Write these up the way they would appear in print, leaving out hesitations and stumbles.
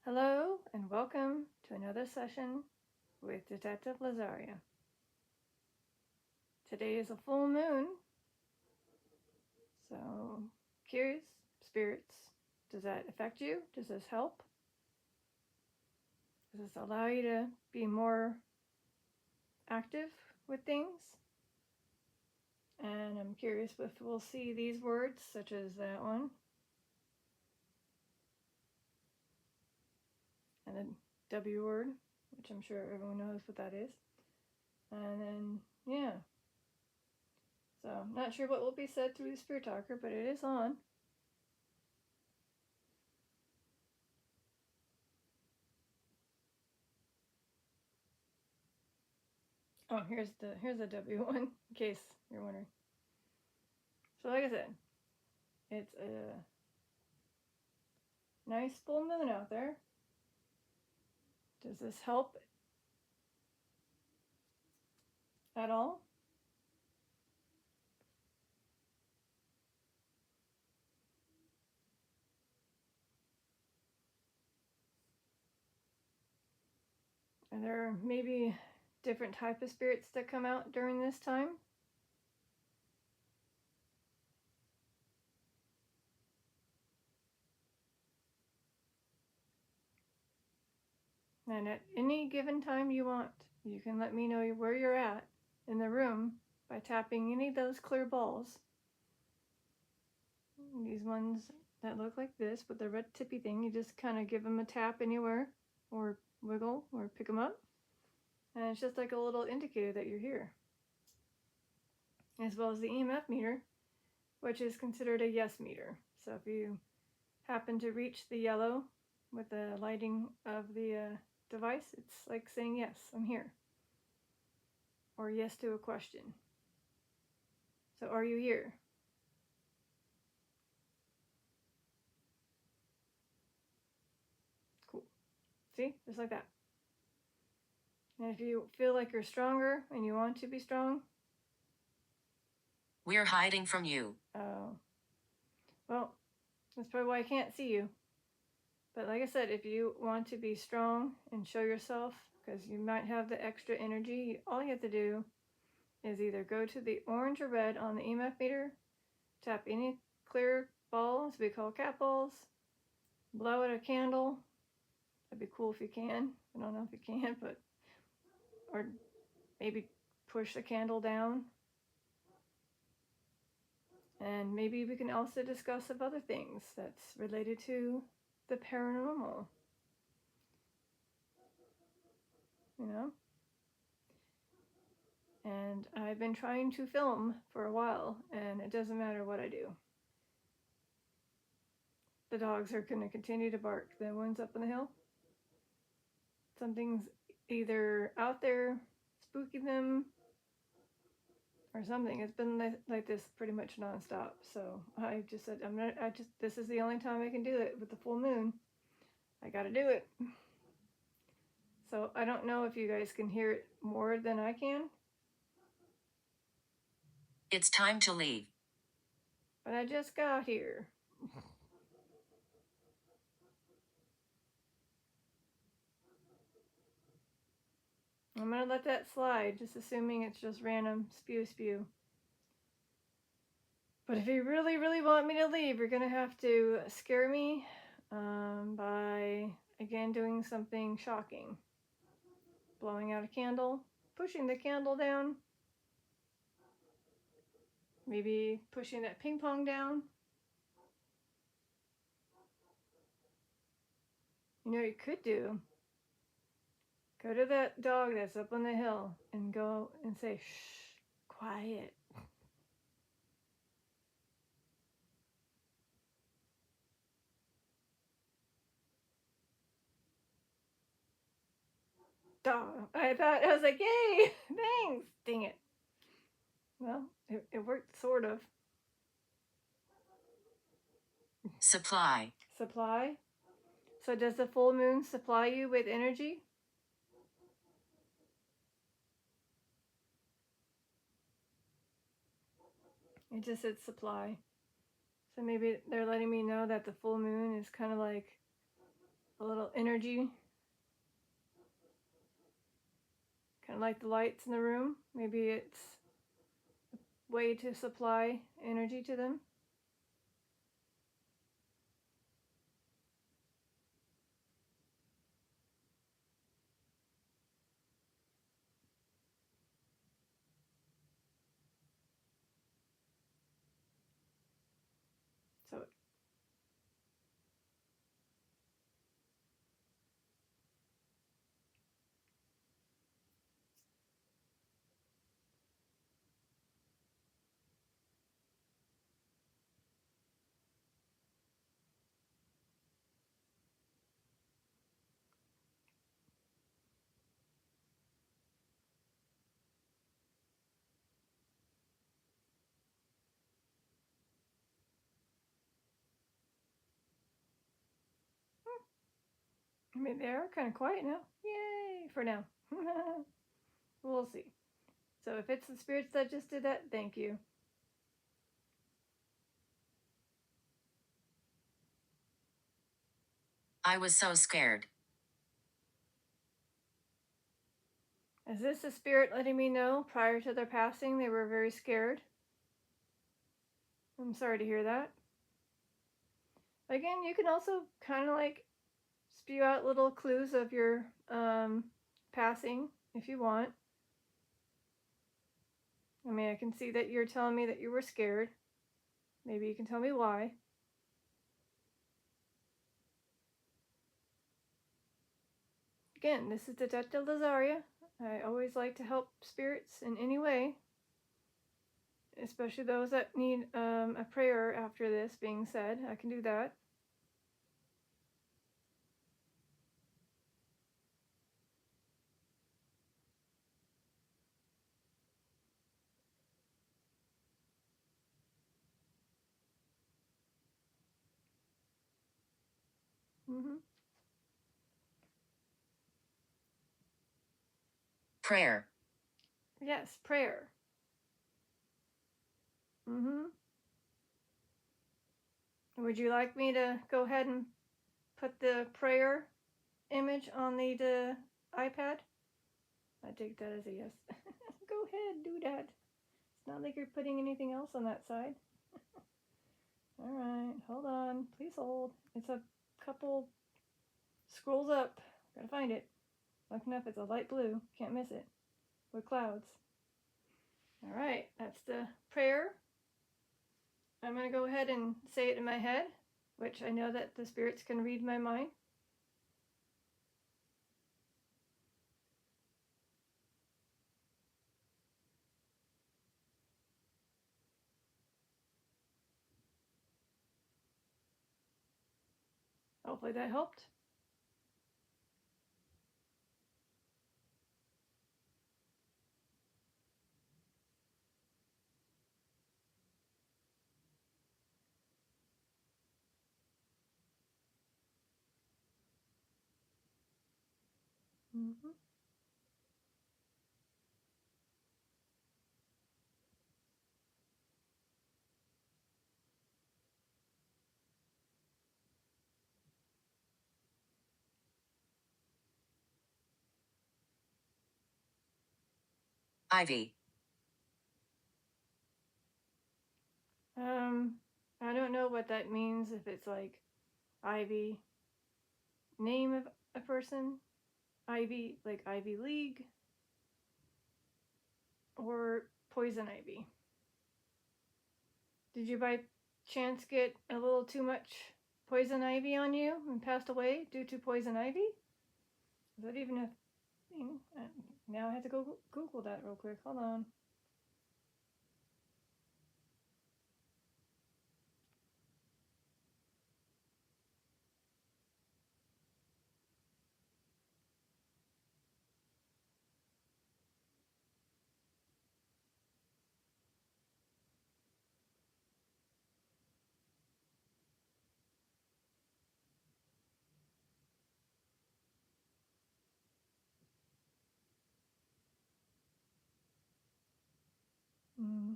Hello and welcome to another session with Detective Lazaria. Today is a full moon, so curious, spirits, does that affect you? Does this help? Does this allow you to be more active with things? And I'm curious if we'll see these words, such as that one, and the W word, which I'm sure everyone knows what that is. And then, yeah. So, not sure what will be said through the Spirit Talker, but it is on. Oh, here's the W one, in case you're wondering. So like I said, it's a nice full moon out there. Does this help at all? Are there maybe different type of spirits that come out during this time? And at any given time you want, you can let me know where you're at in the room by tapping any of those clear balls. These ones that look like this with the red tippy thing, you just kind of give them a tap anywhere or wiggle or pick them up. And it's just like a little indicator that you're here. As well as the EMF meter, which is considered a yes meter. So if you happen to reach the yellow with the lighting of the device, it's like saying, yes, I'm here. Or yes to a question. So are you here? Cool. See? Just like that. And if you feel like you're stronger and you want to be strong, we're hiding from you. Oh. Well, that's probably why I can't see you. But like I said, if you want to be strong and show yourself, because you might have the extra energy, all you have to do is either go to the orange or red on the EMF meter, tap any clear balls, we call cat balls, blow out a candle. That'd be cool if you can. I don't know if you can, but, or maybe push the candle down. And maybe we can also discuss some other things that's related to the paranormal. You know? And I've been trying to film for a while, and it doesn't matter what I do. The dogs are going to continue to bark. The ones up on the hill, something's either out there spooking them or something. It's been like this pretty much nonstop. So I just said, this is the only time I can do it with the full moon. I got to do it. So I don't know if you guys can hear it more than I can. It's time to leave. But I just got here. I'm going to let that slide, just assuming it's just random spew. But if you really, really want me to leave, you're going to have to scare me by, again, doing something shocking. Blowing out a candle, pushing the candle down, maybe pushing that ping pong down. You know what you could do? Go to that dog that's up on the hill and go and say, shh, quiet. Dog. I was like, yay, thanks. Dang it. Well, it worked sort of. Supply. Supply. So does the full moon supply you with energy? It just said supply. So maybe they're letting me know that the full moon is kind of like a little energy, kind of like the lights in the room. Maybe it's a way to supply energy to them. So I mean, they are kind of quiet now. Yay, for now. We'll see. So if it's the spirits that just did that, thank you. I was so scared. Is this a spirit letting me know prior to their passing they were very scared? I'm sorry to hear that. Again, you can also kind of like spew out little clues of your passing if you want. I mean, I can see that you're telling me that you were scared. Maybe you can tell me why. Again, this is Detective Lazaria. I always like to help spirits in any way, especially those that need a prayer after this being said. I can do that. Mm-hmm. Prayer. Yes, prayer. Mm-hmm. Would you like me to go ahead and put the prayer image on the iPad? I take that as a yes. Go ahead, do that. It's not like you're putting anything else on that side. Alright, hold on. Please hold. It's a couple scrolls up. Gotta find it. Lucky enough, it's a light blue. Can't miss it. With clouds. Alright, that's the prayer. I'm gonna go ahead and say it in my head, which I know that the spirits can read my mind. Hopefully that helped. Mm-hmm. Ivy. I don't know what that means, if it's like Ivy, name of a person, Ivy, like Ivy League, or poison ivy. Did you by chance get a little too much poison ivy on you and passed away due to poison ivy? Is that even a thing? Now I have to go Google that real quick. Hold on. Mm.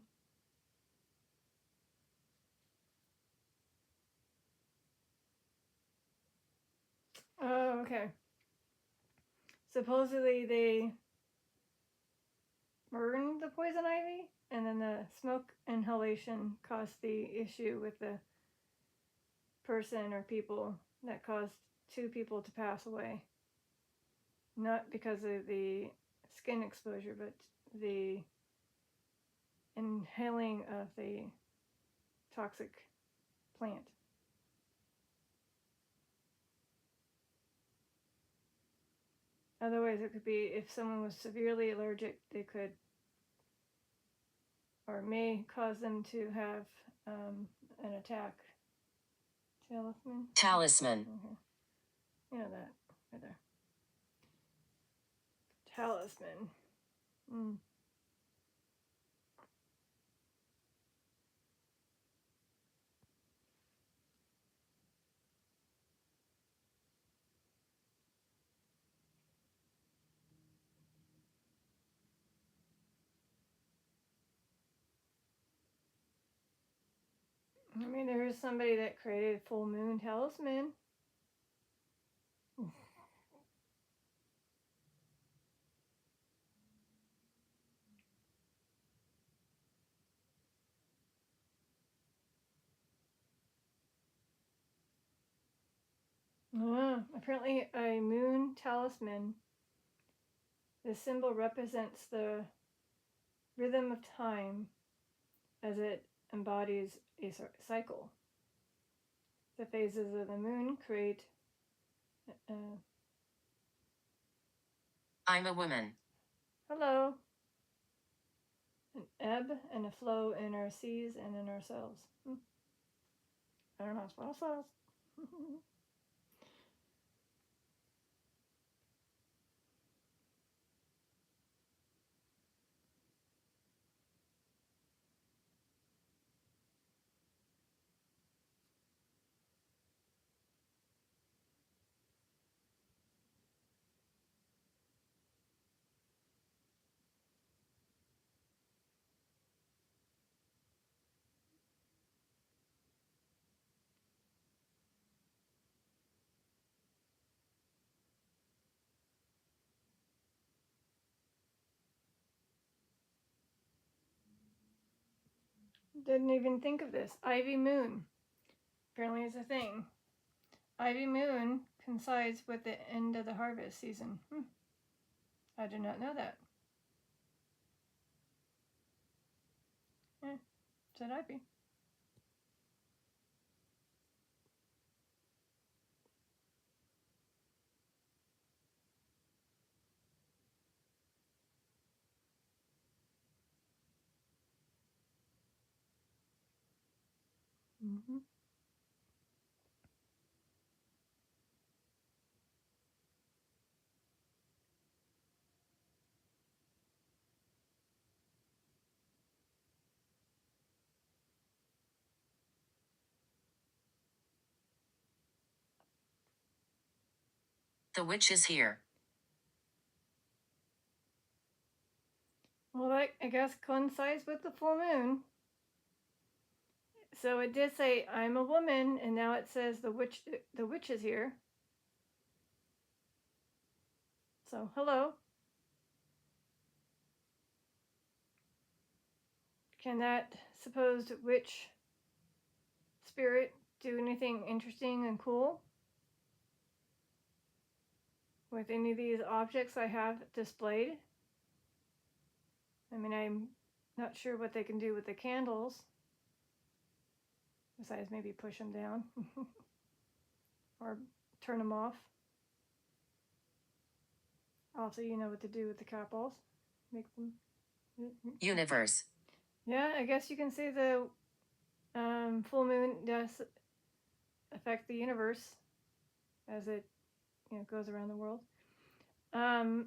Oh, okay. Supposedly they burned the poison ivy, and then the smoke inhalation caused the issue with the person or people that caused 2 people to pass away. Not because of the skin exposure, but the inhaling of the toxic plant. Otherwise, it could be if someone was severely allergic, they could or may cause them to have an attack. Talisman? Talisman. Okay. You know that right there. Talisman. Mm. I mean, there is somebody that created full moon talisman. Apparently, a moon talisman. The symbol represents the rhythm of time as it embodies a cycle. The phases of the moon create. I'm a woman. Hello. An ebb and a flow in our seas and in ourselves. I don't know what else. Didn't even think of this. Ivy moon. Apparently it's a thing. Ivy moon coincides with the end of the harvest season. I did not know that. Said ivy. Mm-hmm. The witch is here. Well, that I guess coincides with the full moon. So it did say I'm a woman, and now it says the witch is here. So hello. Can that supposed witch spirit do anything interesting and cool with any of these objects I have displayed? I mean, I'm not sure what they can do with the candles. Besides maybe push them down or turn them off. Also, you know what to do with the capsules. Make them. Universe. Yeah, I guess you can say the full moon does affect the universe as it goes around the world.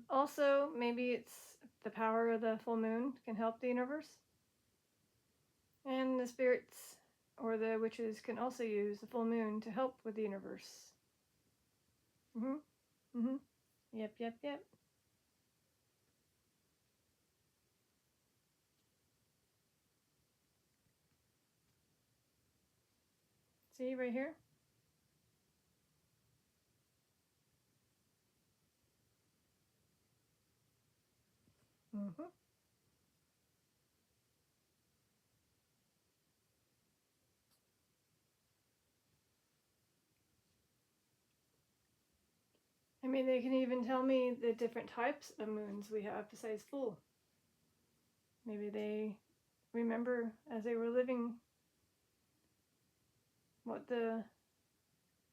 Also, maybe it's the power of the full moon can help the universe. And the spirits or the witches can also use the full moon to help with the universe. Yep. See right here? Mm-hmm. I mean, they can even tell me the different types of moons we have besides full. Maybe they remember as they were living what the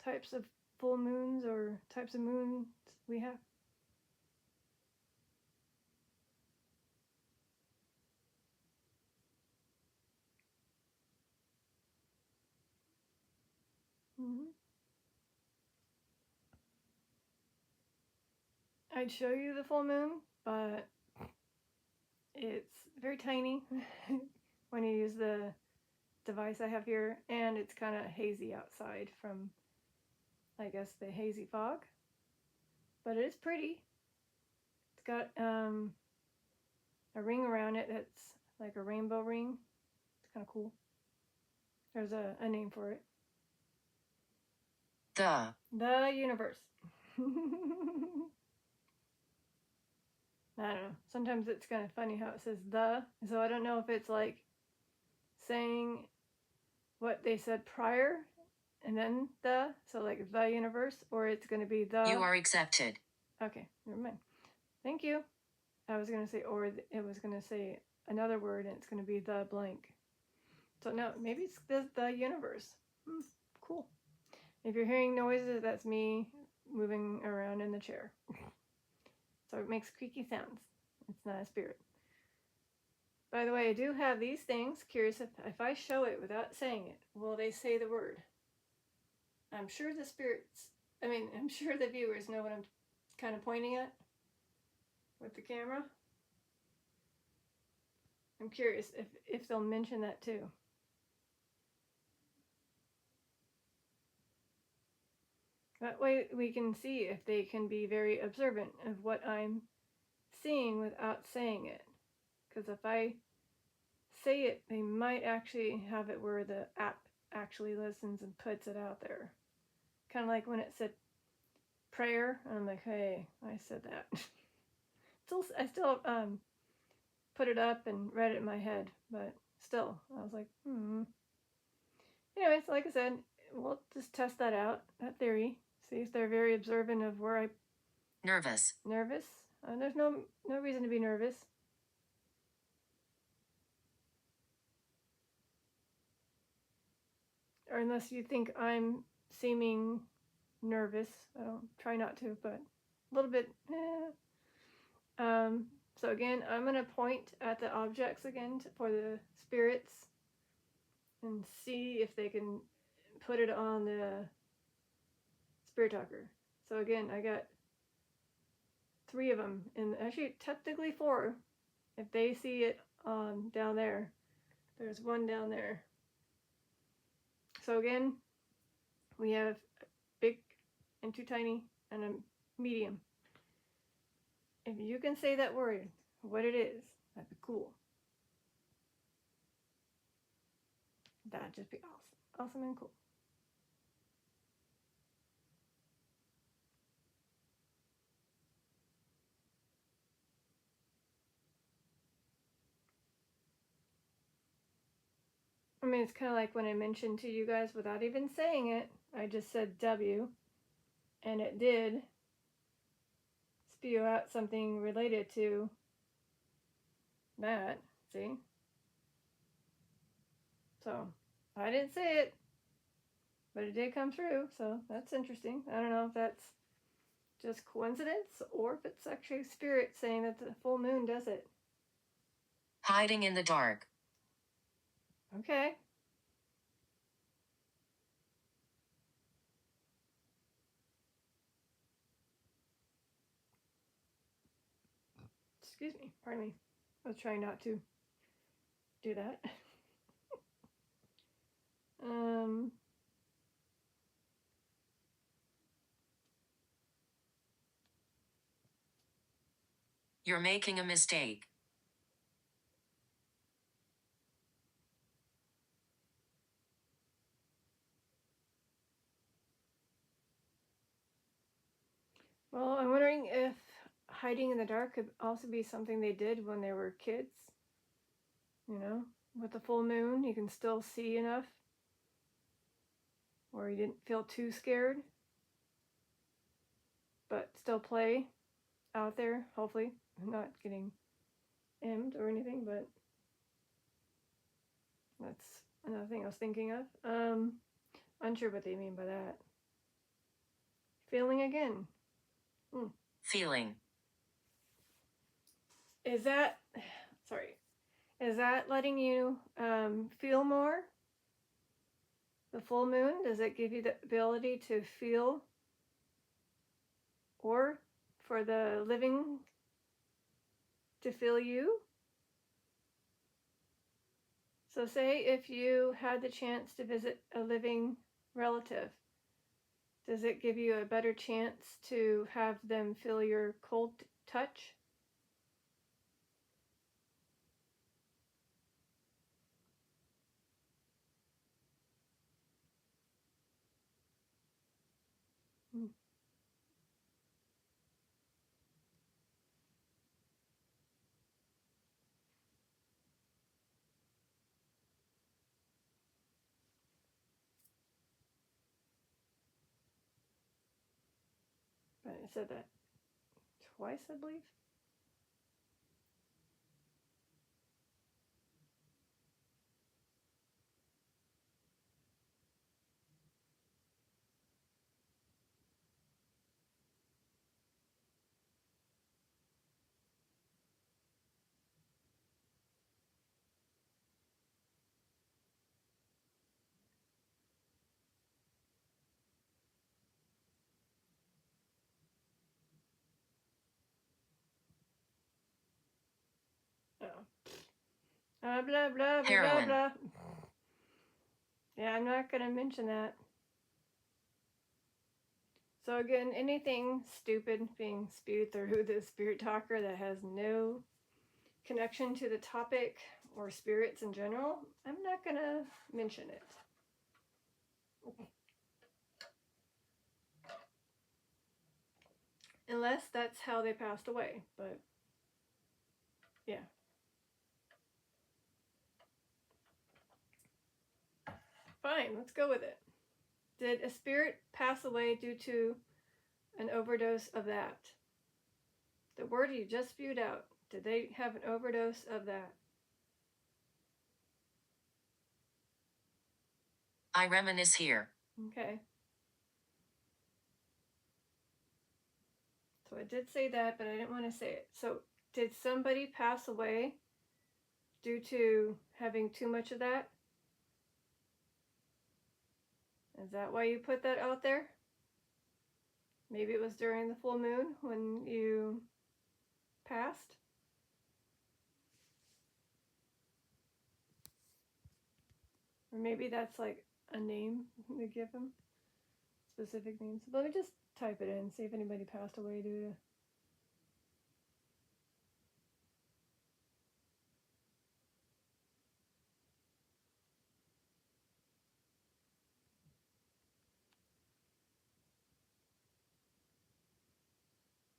types of full moons or types of moons we have. Mm-hmm. I'd show you the full moon, but it's very tiny when you use the device I have here, and it's kind of hazy outside from, I guess, the hazy fog. But it is pretty. It's got a ring around it that's like a rainbow ring. It's kind of cool. There's a name for it. The universe. I don't know. Sometimes it's kind of funny how it says the. So I don't know if it's like saying what they said prior and then the. So like the universe, or it's going to be the. You are accepted. Okay, never mind. Thank you. I was going to say, or it was going to say another word and it's going to be the blank. So no, maybe it's the universe. Cool. If you're hearing noises, that's me moving around in the chair. So it makes creaky sounds. It's not a spirit. By the way, I do have these things. Curious if I show it without saying it, will they say the word? I'm sure the spirits, I'm sure the viewers know what I'm kind of pointing at with the camera. I'm curious if they'll mention that too. That way we can see if they can be very observant of what I'm seeing without saying it. Because if I say it, they might actually have it where the app actually listens and puts it out there. Kind of like when it said prayer, and I'm like, hey, I said that. I still put it up and read it in my head, but still, I was like, Anyways, like I said, we'll just test that out, that theory. See if they're very observant of where I... Nervous. Nervous? There's no reason to be nervous. Or unless you think I'm seeming nervous. I don't try not to, but a little bit. So again, I'm going to point at the objects again for the spirits and see if they can put it on the spirit talker. So again, I got 3 of them, and actually technically 4 if they see it down there. There's 1 down there. So again, we have a big and 2 tiny and a medium. If you can say that word, what it is, that'd be cool. That'd just be awesome. Awesome and cool. I mean, it's kind of like when I mentioned to you guys without even saying it, I just said W, and it did spew out something related to that. See? So, I didn't say it, but it did come through, so that's interesting. I don't know if that's just coincidence or if it's actually spirit saying that the full moon does it. Hiding in the dark. Okay. Excuse me, pardon me. I was trying not to do that. You're making a mistake. Well, I'm wondering if hiding in the dark could also be something they did when they were kids. You know, with the full moon, you can still see enough, or you didn't feel too scared, but still play out there, hopefully. Not getting emmed or anything, but that's another thing I was thinking of. Unsure what they mean by that. Feeling again. Feeling. Is that, sorry, is that letting you feel more? The full moon, does it give you the ability to feel? Or for the living to feel you? So say if you had the chance to visit a living relative, does it give you a better chance to have them feel your cold touch? But I said that twice, I believe. Oh. Blah, blah, blah, blah, Heroin. blah. Yeah, I'm not going to mention that. So again, anything stupid being spewed through the spirit talker that has no connection to the topic or spirits in general, I'm not going to mention it. Unless that's how they passed away, but yeah. Fine, let's go with it. Did a spirit pass away due to an overdose of that? The word you just spewed out, did they have an overdose of that? I reminisce here. Okay. So I did say that, but I didn't want to say it. So did somebody pass away due to having too much of that? Is that why you put that out there? Maybe it was during the full moon when you passed? Or maybe that's like a name they give them, specific names. Let me just type it in, see if anybody passed away due to.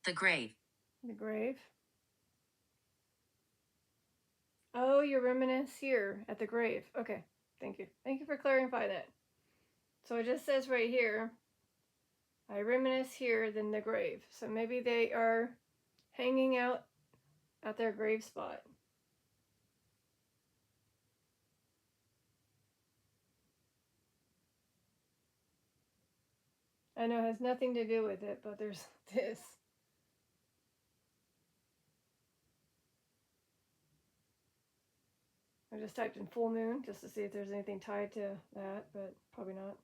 The grave. The grave. Oh, you reminisce here at the grave. Okay, thank you. Thank you for clarifying that. So it just says right here, I reminisce here than the grave. So maybe they are hanging out at their grave spot. I know it has nothing to do with it, but there's this. I just typed in full moon just to see if there's anything tied to that, but probably not.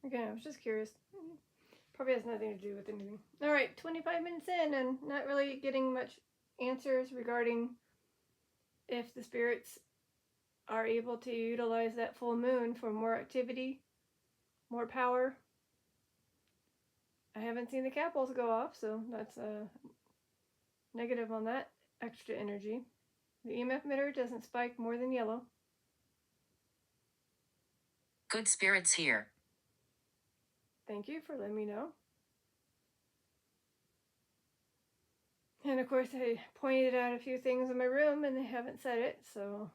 Again, I was just curious. Probably has nothing to do with anything. All right, 25 minutes in and not really getting much answers regarding if the spirits are able to utilize that full moon for more activity, more power. I haven't seen the capitals go off, so that's a negative on that extra energy. The EMF meter doesn't spike more than yellow. Good spirits here. Thank you for letting me know. And of course, I pointed out a few things in my room and they haven't said it, so.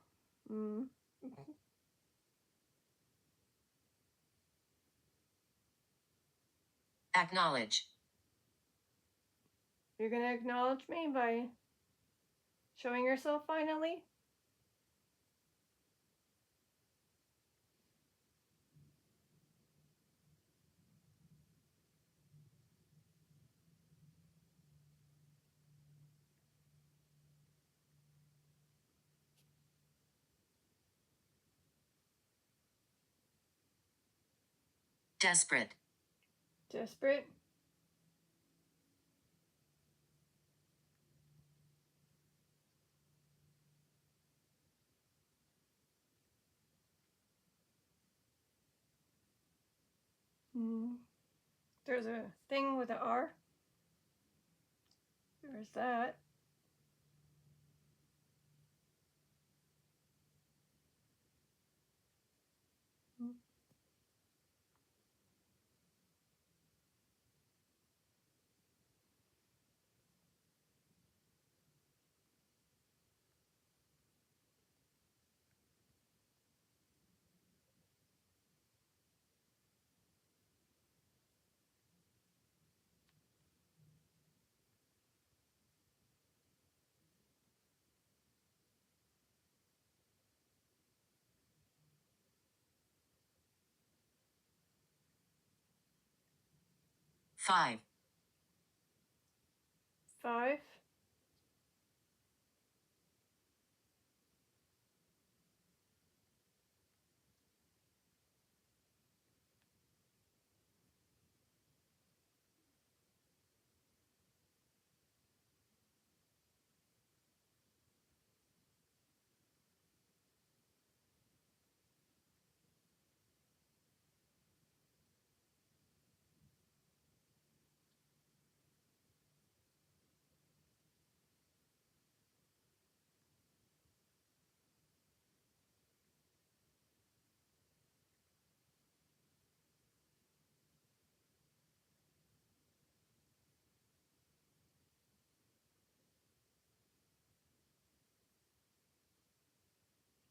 Acknowledge. You're going to acknowledge me by showing yourself finally? Desperate. Desperate? There's a thing with an R. There's that. Five. 5.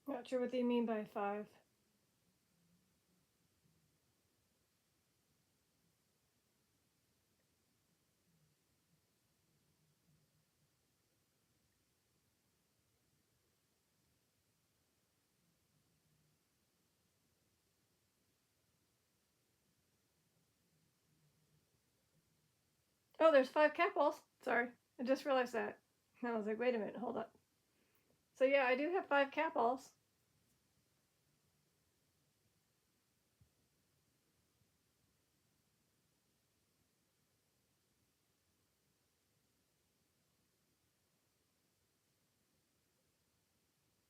Not sure what they mean by 5. Oh, there's 5 capitals. Sorry, I just realized that. I was like, wait a minute, hold up. So yeah, I do have 5 capitals.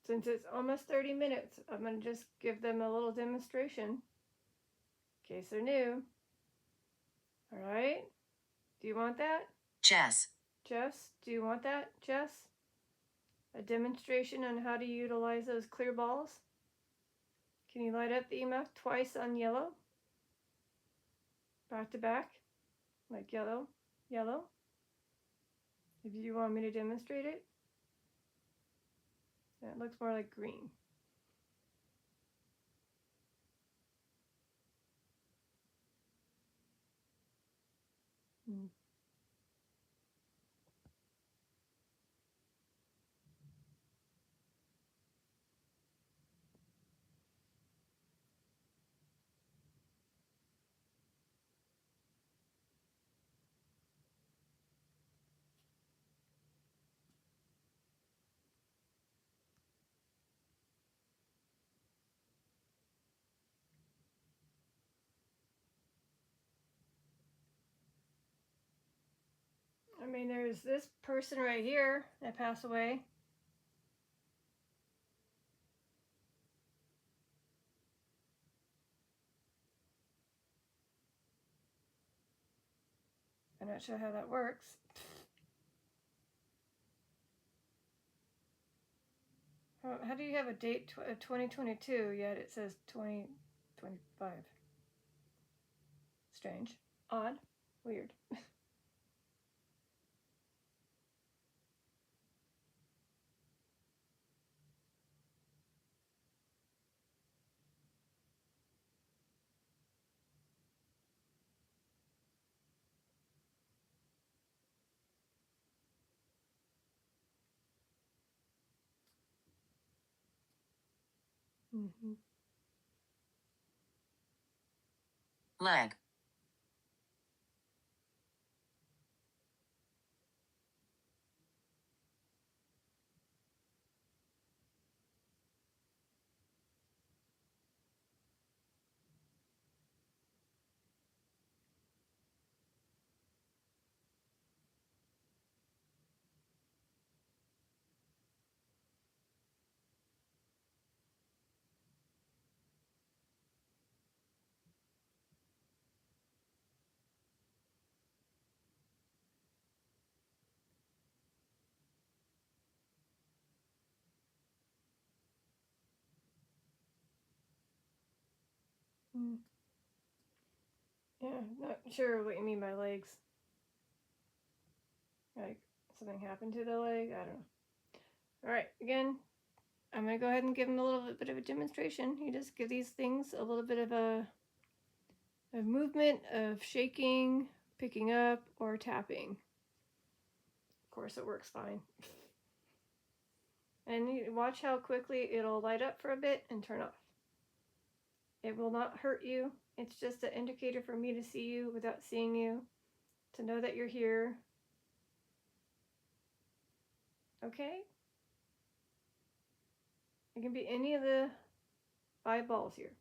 Since it's almost 30 minutes, I'm going to just give them a little demonstration in case they're new. All right? Do you want that? Chess. Jess, do you want that, Jess? A demonstration on how to utilize those clear balls? Can you light up the EMF twice on yellow? Back to back? Like yellow, yellow? If you want me to demonstrate it? That looks more like green. I mean, there's this person right here that passed away. I'm not sure how that works. How do you have a date of 2022 yet it says 2025? Strange. Odd. Weird. Mm-hmm. Leg. Mm. Yeah, not sure what you mean by legs. Like something happened to the leg? I don't know. All right, again, I'm gonna go ahead and give him a little bit of a demonstration. You just give these things a little bit of a movement of shaking, picking up, or tapping. Of course, it works fine. And you watch how quickly it'll light up for a bit and turn off. It will not hurt you. It's just an indicator for me to see you without seeing you, to know that you're here. Okay? It can be any of the 5 balls here.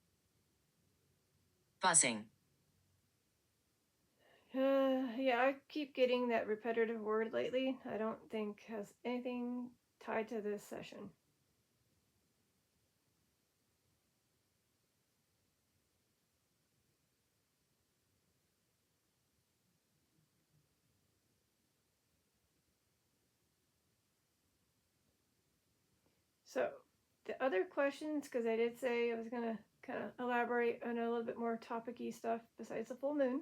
Buzzing. Yeah, I keep getting that repetitive word lately. I don't think has anything tied to this session. So, the other questions, because I did say I was going to kind of elaborate on a little bit more topic-y stuff besides the full moon,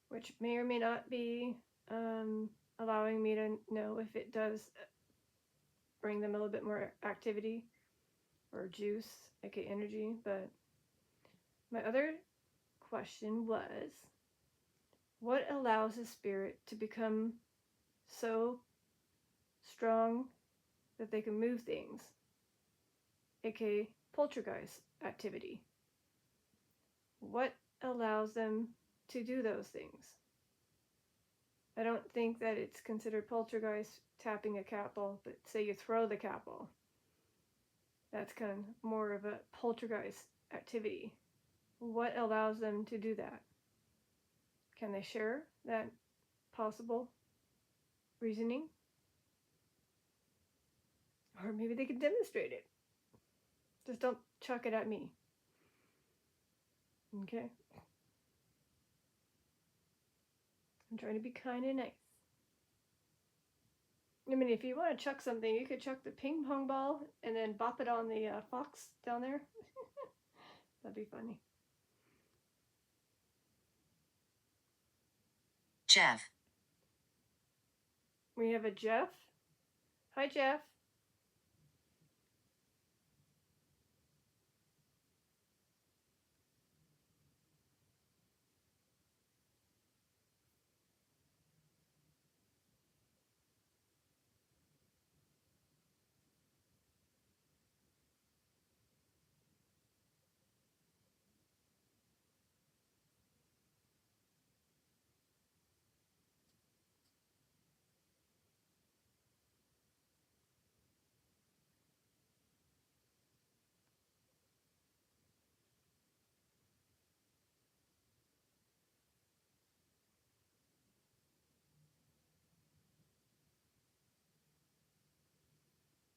which may or may not be allowing me to know if it does bring them a little bit more activity or juice, aka energy. But my other question was, what allows a spirit to become so strong that they can move things, aka poltergeist activity? What allows them to do those things? I don't think that it's considered poltergeist tapping a capel, but say you throw the capel. That's kind of more of a poltergeist activity. What allows them to do that? Can they share that possible reasoning? Or maybe they can demonstrate it. Just don't chuck it at me. Okay? I'm trying to be kind and nice. I mean, if you want to chuck something, you could chuck the ping pong ball and then bop it on the fox down there. That'd be funny. Jeff. We have a Jeff. Hi, Jeff.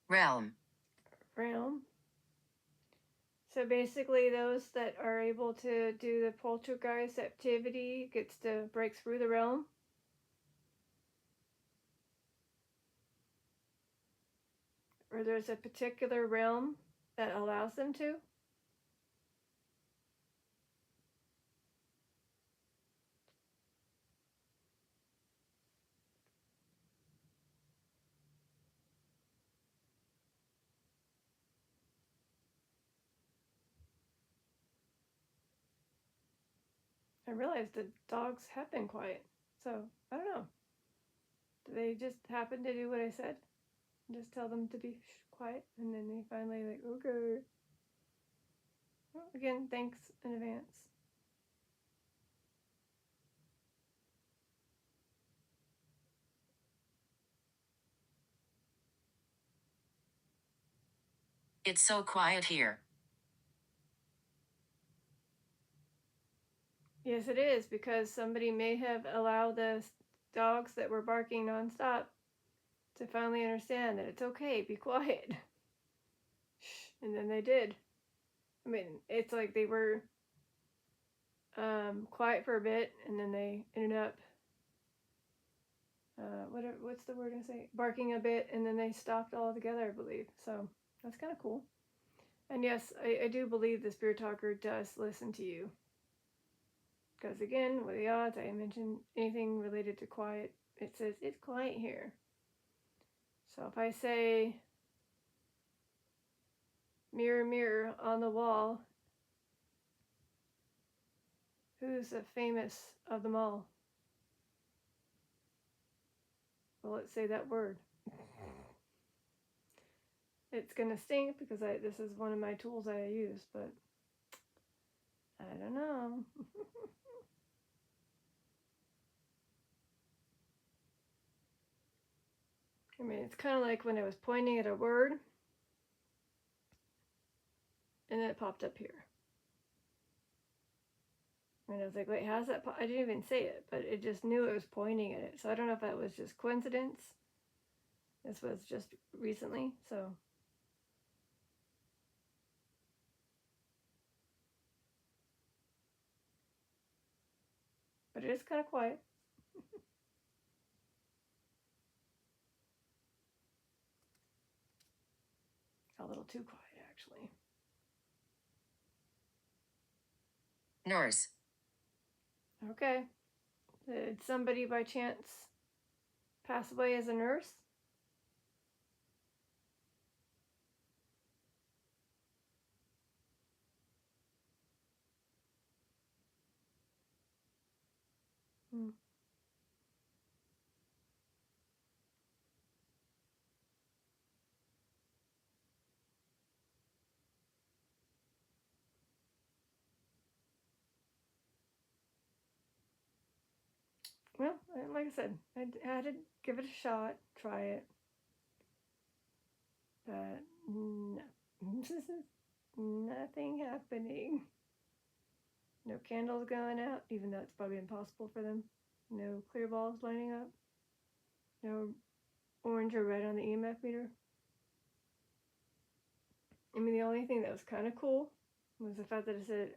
realm, realm. So basically, those that are able to do the poltergeist activity gets to break through the realm. Or there's a particular realm that allows them to. I realized the dogs have been quiet. So, I don't know. Do they just happen to do what I said? Just tell them to be quiet, and then they finally like, okay. Well, again, thanks in advance. it's so quiet here. Yes, it is, because somebody may have allowed the dogs that were barking nonstop to finally understand that it's okay, be quiet. And then they did. I mean, it's like they were quiet for a bit, and then they ended up, what's the word I say? Barking a bit, and then they stopped altogether, I believe. So that's kind of cool. And yes, I do believe the spirit talker does listen to you. Because again, with the odds, I mentioned anything related to quiet, it says it's quiet here. So if I say, mirror, mirror on the wall, who's the famous of them all? Well, let's say that word. It's gonna stink because this is one of my tools I use, but I don't know. I mean, it's kind of like when I was pointing at a word, and then it popped up here. And I was like, wait, how's that? I didn't even say it, but it just knew it was pointing at it. So I don't know if that was just coincidence. This was just recently, so. But it is kind of quiet. A little too quiet, actually. Nurse, Okay. Did somebody by chance pass away as a nurse? Hmm. Well, like I said, I had to give it a shot, try it. But no. Nothing happening. No candles going out, even though it's probably impossible for them. No clear balls lining up. No orange or red on the EMF meter. I mean, the only thing that was kind of cool was the fact that it said,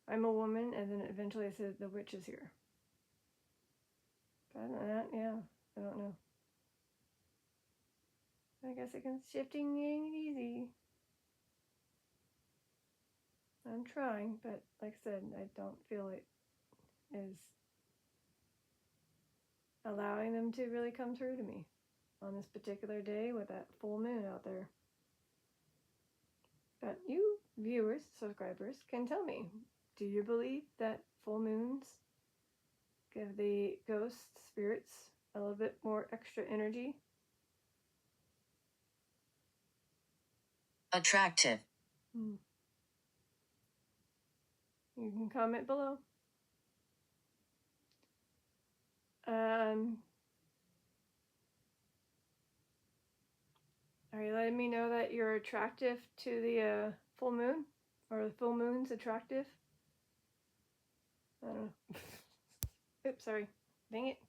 I'm a woman, and then eventually it said, the witch is here. But other than that, yeah, I don't know. I guess it can shifting ain't easy. I'm trying, but like I said, I don't feel it is allowing them to really come through to me on this particular day with that full moon out there. But you viewers, subscribers, can tell me, do you believe that full moons give the ghosts, spirits, a little bit more extra energy? attractive, You can comment below. Are you letting me know that you're attractive to the full moon? Or the full moon's attractive? I don't know. Oops, sorry. Dang it.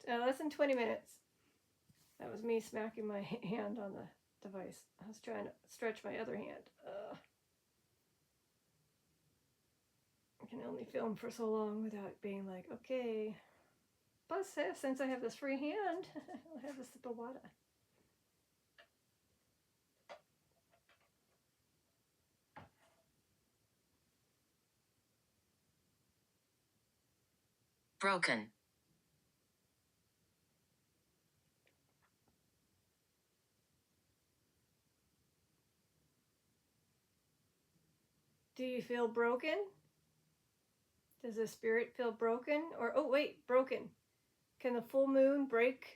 Less than 20 minutes. That was me smacking my hand on the device. I was trying to stretch my other hand. I can only film for so long without being like, okay. Plus, since I have this free hand, I'll have a sip of water. Broken. Do you feel broken? Does the spirit feel broken? Or, oh, wait, broken. Can the full moon break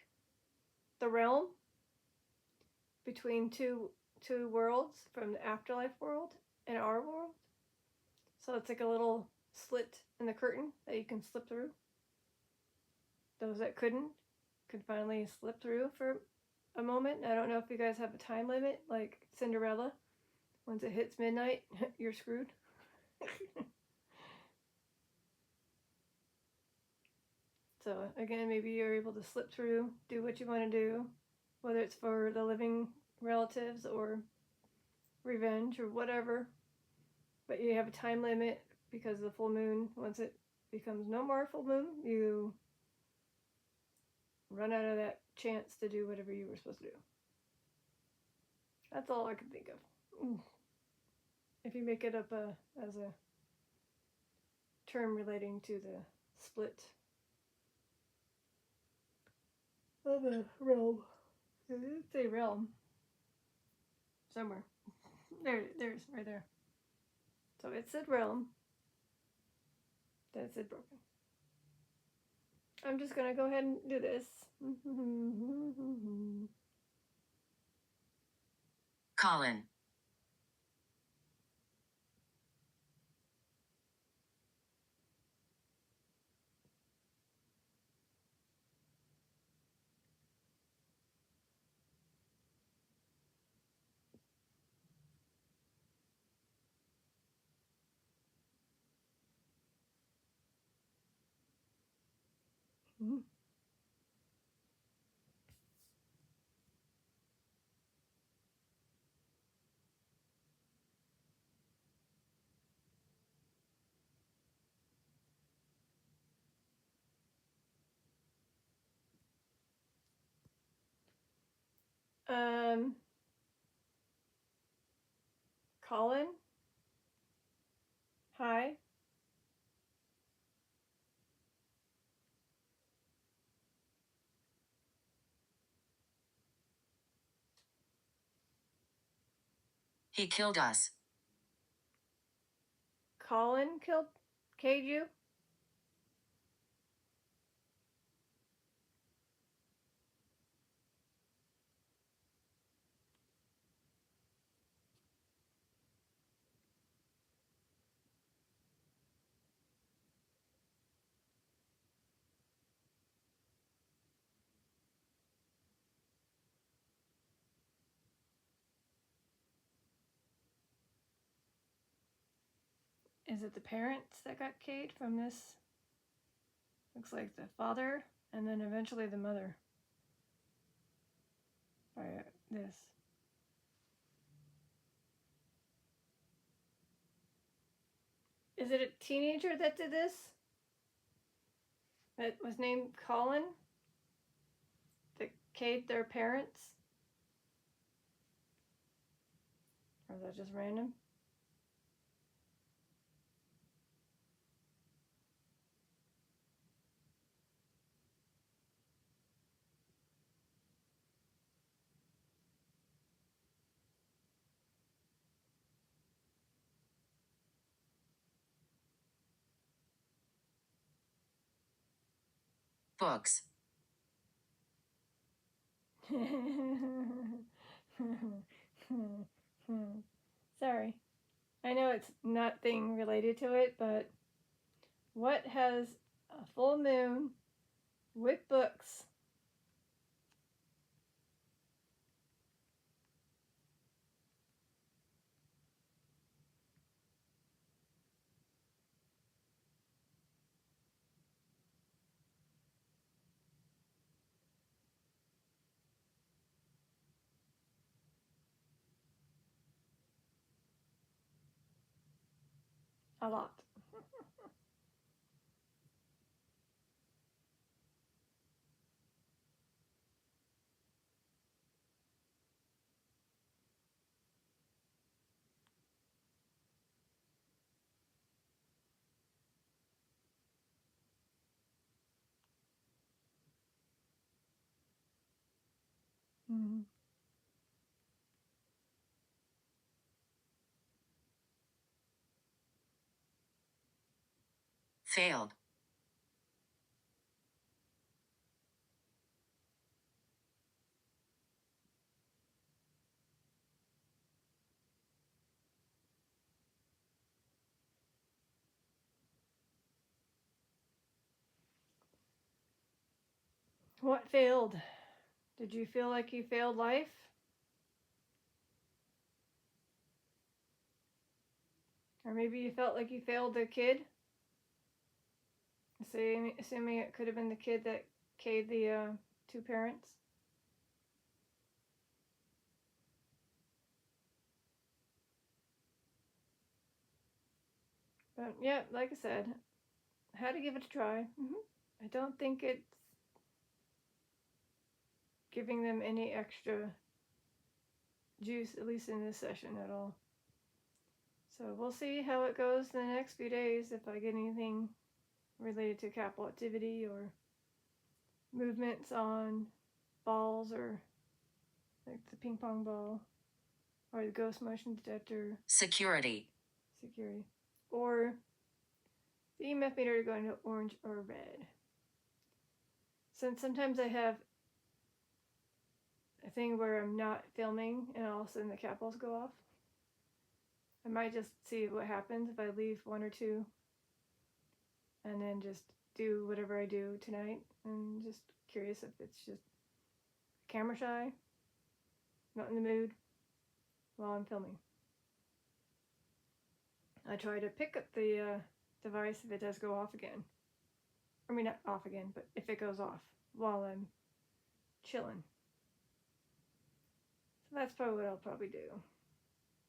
the realm between two worlds, from the afterlife world and our world? So it's like a little slit in the curtain that you can slip through. Those that couldn't could finally slip through for a moment. I don't know if you guys have a time limit like Cinderella. Once it hits midnight, you're screwed. So again, maybe you're able to slip through, do what you want to do, whether it's for the living relatives or revenge or whatever. But you have a time limit because of the full moon. Once it becomes no more full moon, you run out of that chance to do whatever you were supposed to do. That's all I can think of. Ooh. If you make it up as a term relating to the split of a realm. It didn't say realm. Somewhere. There's right there. So it said realm. Then it said broken. I'm just gonna go ahead and do this. Colin. Colin? Hi? He killed us. Colin killed Keiju? Is it the parents that got Kate from this? Looks like the father and then eventually the mother. By this. Is it a teenager that did this? That was named Colin? That Kate their parents? Or is that just random? Books. Sorry. I know it's nothing related to it, but what has a full moon with books? A lot. Mm-hmm. Failed. What failed? Did you feel like you failed life? Or maybe you felt like you failed the kid? Assuming it could have been the kid that K'd the two parents. But yeah, like I said, I had to give it a try. I don't think it's giving them any extra juice, at least in this session at all. So we'll see how it goes in the next few days, if I get anything related to capital activity or movements on balls, or like the ping pong ball or the ghost motion detector. Security. Or the EMF meter going to orange or red. Since sometimes I have a thing where I'm not filming and all of a sudden the capitals go off, I might just see what happens if I leave one or two and then just do whatever I do tonight. And just curious if it's just camera shy, not in the mood while I'm filming. I try to pick up the device if it does go off again. I mean, not off again, but if it goes off while I'm chilling. So that's probably what I'll probably do.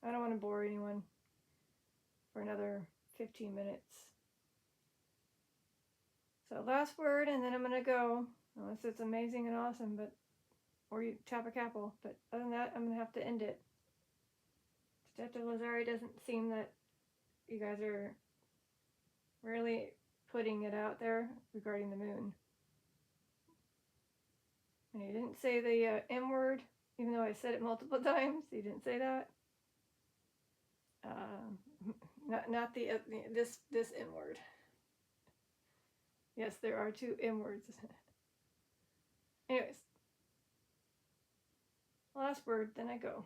I don't want to bore anyone for another 15 minutes. So last word, and then I'm going to go. Unless it's amazing and awesome, or you tap a capital. But other than that, I'm going to have to end it. Detective Lazari doesn't seem that you guys are really putting it out there regarding the moon. And he didn't say the M word, even though I said it multiple times. He didn't say that. Not the this M word. Yes, there are two M words. Anyways, last word, then I go.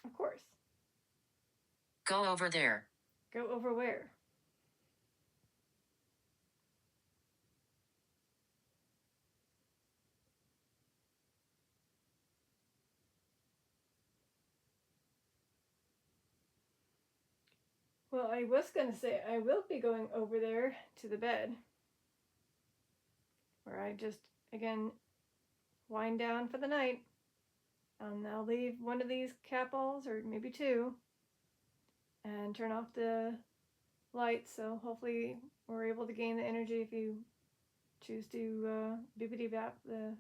Of course. Go over there. Go over where? Well, I was going to say I will be going over there to the bed, where I just, again, wind down for the night. I'll leave one of these capballs, or maybe two, and turn off the lights, so hopefully we're able to gain the energy if you choose to bippity bap the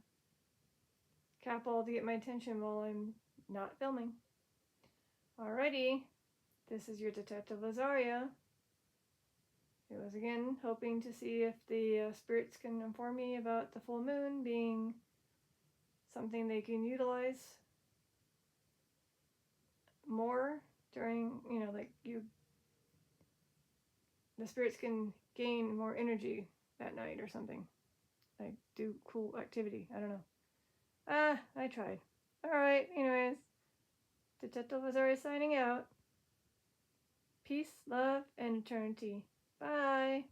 capball to get my attention while I'm not filming. Alrighty, this is your Detective Lazaria. It was again hoping to see if the spirits can inform me about the full moon being something they can utilize more during, the spirits can gain more energy that night or something. Like do cool activity. I don't know. I tried. Alright, anyways. Detective Lazari signing out. Peace, love, and eternity. Bye.